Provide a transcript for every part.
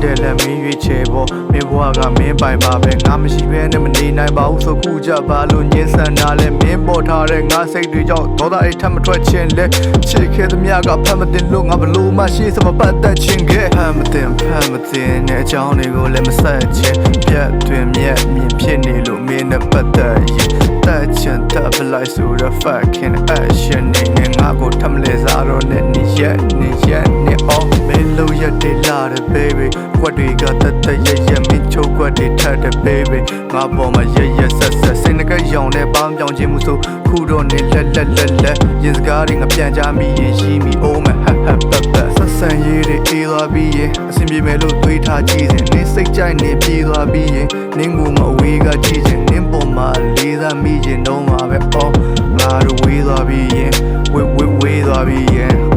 တဲ့လက်မင်းရွေးချယ်ပေါ်မင်းဘွားကမင်းပိုင်ပါပဲငါမရှိဘဲနဲ့မနေနိုင်ပါဘူးဆိုခုကြပါလို့ညှင်းဆန်တာလဲမင်းပေါ်ထားတဲ့ငါစိတ်တွေကြောင့်ဒေါသအိတ်ထပ်မထွက်ခြင်းလဲချစ်ခဲ့သမျှကဖတ်မတင်လို့ငါဘလို့မှရှိစမပတ်သက်ခြင်းကဖတ်မတင်တဲ့အကြောင်းတွေကိုလည်းမဆက်ခြင်းပြတ်တွင်မြက်မြင်ဖြစ်နေလို့မင်းနဲ့ပတ်သက်ရင်တက်ချင်တက်ပလိုက်ဆိုတော့ fucking action နေငါကိုထပ်မလဲစားတော့နဲ့နေရက်နေ all မင်းလို့ရက်တွေလာတယ် baby ကွက်တွေကတရမင်းချိုးကွက်တွေထက်တယ် baby ငါပေါ်မှာရဆက်စိတ်နှကရောင်နဲ့ပေါင်းပြောင်းခြင်းမှုဆိုခုတော့နေလက်ရင်စကားတွေငါပြန်ကြမိရင်ရှိမိ oh my haဆက်ဆံရေးတွေအေးသွားပြီးရင်အဆင်ပြေမယ်လို့တွေးထားကြည့်စဉ်နေစိတ်ကြိုက်နေပြေးသွားပြီးရင်နင်းကိုမအဝေးကကြည့်ခြင်းနင်းပေါ်မှာလေးစားမိခြင်းတော့မှာပဲ oh ငါတို့ဝေးသွားပြီးရင်ဝေးသွားပြီးရင်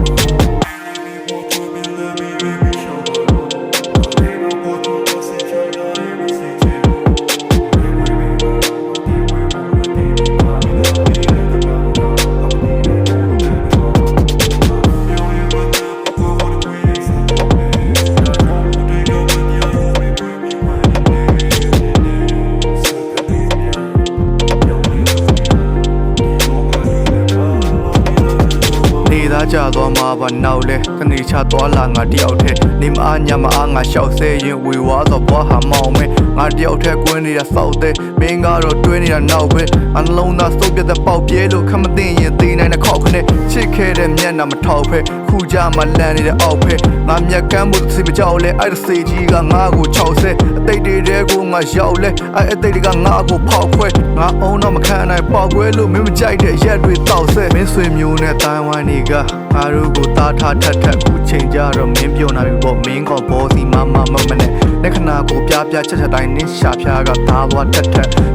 ကြသွားမှာပါနောက်လဲကနေချသွားလာငါတယောက်ထဲနေမအားညမအားငါရှောက်ဆဲရင်ဝေဝါတော့ဘွားဟာမောင်းမဲငါတယောက်ထဲကွင်းနေတာစောက်တဲ့မင်းကတော့တွင်းနေတာနောက်ပဲအလုံးသားစုပ်ပြတဲ့ပေါက်ပြဲလို့ခမသိရင်သေးနိုင်တဲ့ခောက်ခနဲ့ချစ်ခဲ့တဲ့မျက်နှာမထောက်ဖဲခုကြမှာလန့်နေတဲ့အောက်ဖဲငါမျက်ကမ်းမှုစီမကြောက်လဲအဲ့တစေကြီးကငါကို60အသိတွေတဲကိုငါရောက်လဲအဲ့အသိတွေကငါကိုဖောက်ခွဲငါအုံတော့မခံနိုင်ပေါက်ခွဲလို့မင်းမကြိုက်တဲ့ရက်တွေတောက်ဆဲမင်းဆွေမျိုးနဲ့တိုင်းဝိုင်းတွေကငါတို့ကိုတားထားထက်ခုချိန်ကြတော့မင်းပြုံးလာပြီပေါ့မင်းကဘောစီမမနဲ့လက်ခဏကိုပြချက်တိုင်းနင်းရှာဖျားကသားသွားထက်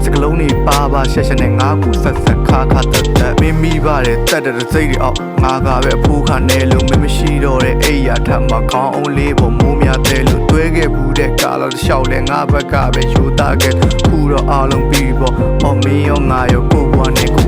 စကလုံးတွေပါရှက်နဲ့ငါကိုဆက်ခါတက်မင်းမိပါတယ်တက်တဲ့စိတ်တွေအောက်ငါကပဲအဖိုးခနဲ့လို့မင်းမရှိတော့တဲ့အိယာထပ်မှာခေါင်းအောင်လေးပေါ်မိုးများတဲ့လို့တွဲခဲ့ဘူးတဲ့ကာလောတစ်လျှောက်လဲငါဘက်ကပဲယူသားခဲ့ခုတော့အားလုံးပြီးပေါ့မင်းရောငါရောကိုဘွားနဲ့